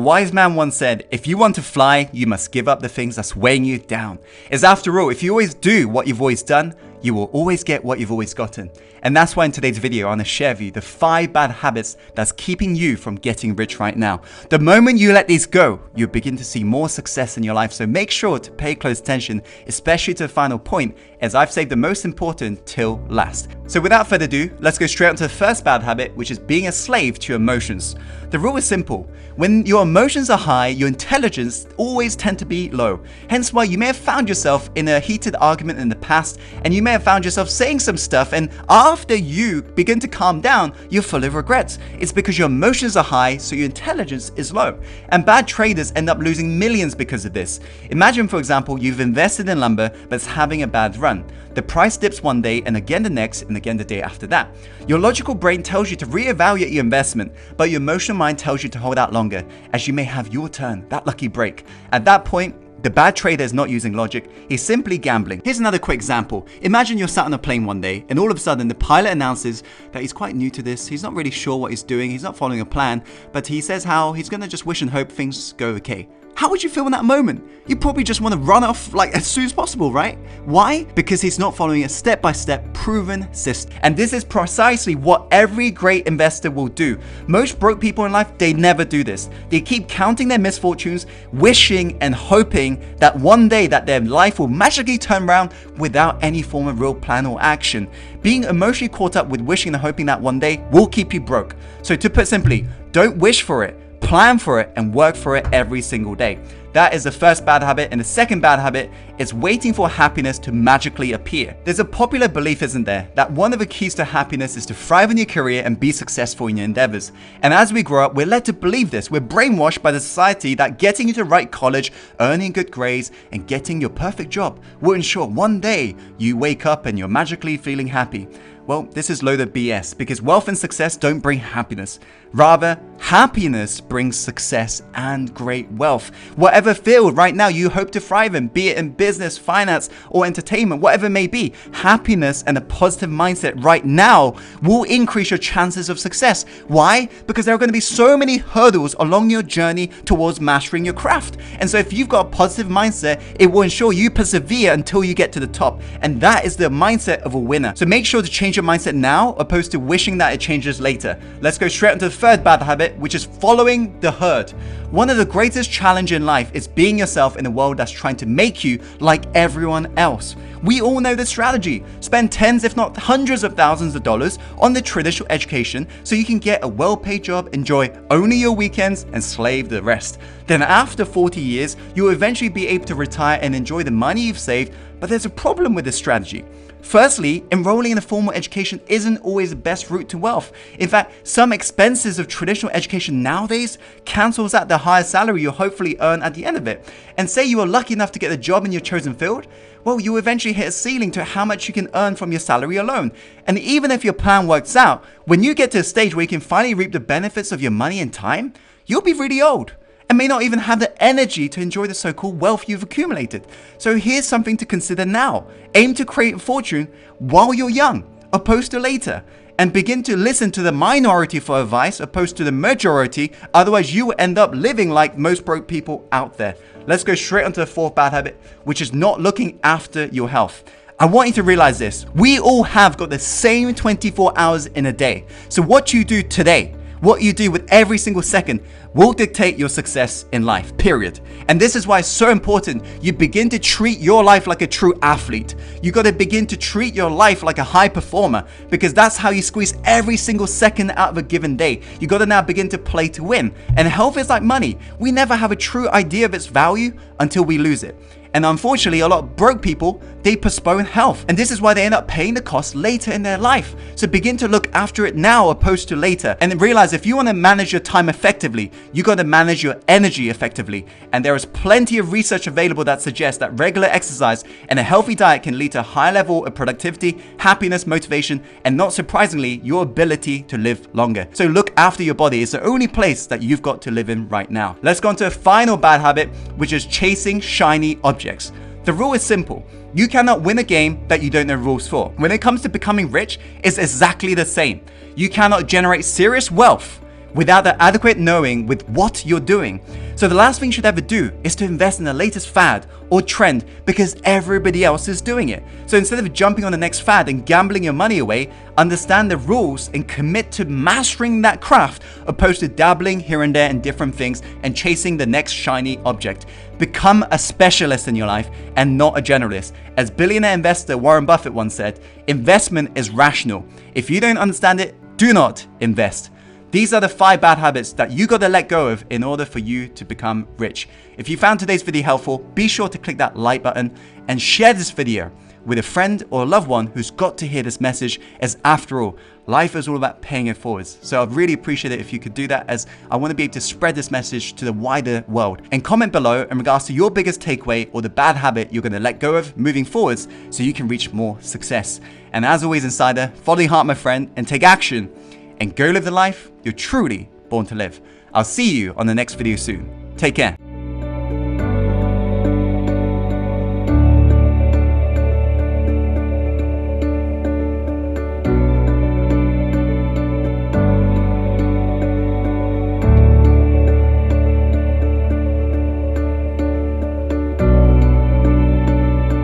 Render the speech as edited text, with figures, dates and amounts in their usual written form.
A wise man once said, if you want to fly, you must give up the things that's weighing you down. As after all, if you always do what you've always done, you will always get what you've always gotten. And that's why in today's video, I want to share with you the 5 bad habits that's keeping you from getting rich right now. The moment you let these go, you'll begin to see more success in your life. So make sure to pay close attention, especially to the final point, as I've saved the most important till last. So without further ado, let's go straight on to the first bad habit, which is being a slave to your emotions. The rule is simple. When your emotions are high, your intelligence always tend to be low. Hence why you may have found yourself in a heated argument in the past, and you may have found yourself saying some stuff, and after you begin to calm down, you're full of regrets. It's because your emotions are high, so your intelligence is low. And bad traders end up losing millions because of this. Imagine, for example, you've invested in lumber, but it's having a bad run. The price dips one day and again the next and again the day after that. Your logical brain tells you to reevaluate your investment, but your emotional mind tells you to hold out longer, as you may have your turn, that lucky break. At that point, the bad trader is not using logic, he's simply gambling. Here's another quick example. Imagine you're sat on a plane one day and all of a sudden the pilot announces that he's quite new to this, he's not really sure what he's doing, he's not following a plan, but he says how he's gonna just wish and hope things go okay. How would you feel in that moment? You probably just want to run off like as soon as possible, right? Why? Because he's not following a step-by-step proven system. And this is precisely what every great investor will do. Most broke people in life, they never do this. They keep counting their misfortunes, wishing and hoping that one day that their life will magically turn around without any form of real plan or action. Being emotionally caught up with wishing and hoping that one day will keep you broke. So to put simply, don't wish for it. Plan for it and work for it every single day. That is the first bad habit. And the second bad habit is waiting for happiness to magically appear. There's a popular belief, isn't there, that one of the keys to happiness is to thrive in your career and be successful in your endeavors. And as we grow up, we're led to believe this. We're brainwashed by the society that getting into the right college, earning good grades, and getting your perfect job will ensure one day you wake up and you're magically feeling happy. Well, this is loaded BS, because wealth and success don't bring happiness. Rather, happiness brings success and great wealth. Whatever field right now you hope to thrive in, be it in business, finance, or entertainment, whatever it may be, happiness and a positive mindset right now will increase your chances of success. Why? Because there are going to be so many hurdles along your journey towards mastering your craft. And so if you've got a positive mindset, it will ensure you persevere until you get to the top. And that is the mindset of a winner. So make sure to change your mindset now, opposed to wishing that it changes later. Let's go straight into the third bad habit, which is following the herd. One of the greatest challenges in life is being yourself in a world that's trying to make you like everyone else. We all know this strategy. Spend tens, if not hundreds of thousands of dollars on the traditional education so you can get a well-paid job, enjoy only your weekends, and slave the rest. Then after 40 years, you'll eventually be able to retire and enjoy the money you've saved, but there's a problem with this strategy. Firstly, enrolling in a formal education isn't always the best route to wealth. In fact, some expenses of traditional education nowadays cancels out the higher salary you'll hopefully earn at the end of it. And say you are lucky enough to get a job in your chosen field, well, you eventually hit a ceiling to how much you can earn from your salary alone. And even if your plan works out, when you get to a stage where you can finally reap the benefits of your money and time, you'll be really old and may not even have the energy to enjoy the so-called wealth you've accumulated. So here's something to consider now. Aim to create a fortune while you're young, opposed to later. And begin to listen to the minority for advice, opposed to the majority. Otherwise, you will end up living like most broke people out there. Let's go straight onto the fourth bad habit, which is not looking after your health. I want you to realize this. We all have got the same 24 hours in a day. So what you do today, what you do with every single second will dictate your success in life, period. And this is why it's so important you begin to treat your life like a true athlete. You got to begin to treat your life like a high performer, because that's how you squeeze every single second out of a given day. You got to now begin to play to win. And health is like money. We never have a true idea of its value until we lose it. And unfortunately, a lot of broke people, they postpone health. And this is why they end up paying the cost later in their life. So begin to look after it now opposed to later. And then realize if you want to manage your time effectively, you got to manage your energy effectively. And there is plenty of research available that suggests that regular exercise and a healthy diet can lead to a high level of productivity, happiness, motivation, and not surprisingly, your ability to live longer. So look after your body. It's the only place that you've got to live in right now. Let's go on to a final bad habit, which is chasing shiny objects. The rule is simple. You cannot win a game that you don't know rules for. When it comes to becoming rich, it's exactly the same. You cannot generate serious wealth without the adequate knowing with what you're doing. So the last thing you should ever do is to invest in the latest fad or trend because everybody else is doing it. So instead of jumping on the next fad and gambling your money away, understand the rules and commit to mastering that craft opposed to dabbling here and there in different things and chasing the next shiny object. Become a specialist in your life and not a generalist. As billionaire investor Warren Buffett once said, investment is rational. If you don't understand it, do not invest. These are the 5 bad habits that you gotta let go of in order for you to become rich. If you found today's video helpful, be sure to click that like button and share this video with a friend or a loved one who's got to hear this message, as after all, life is all about paying it forwards. So I'd really appreciate it if you could do that, as I want to be able to spread this message to the wider world. And comment below in regards to your biggest takeaway or the bad habit you're going to let go of moving forwards so you can reach more success. And as always, Insider, follow your heart, my friend, and take action and go live the life you're truly born to live. I'll see you on the next video soon. Take care.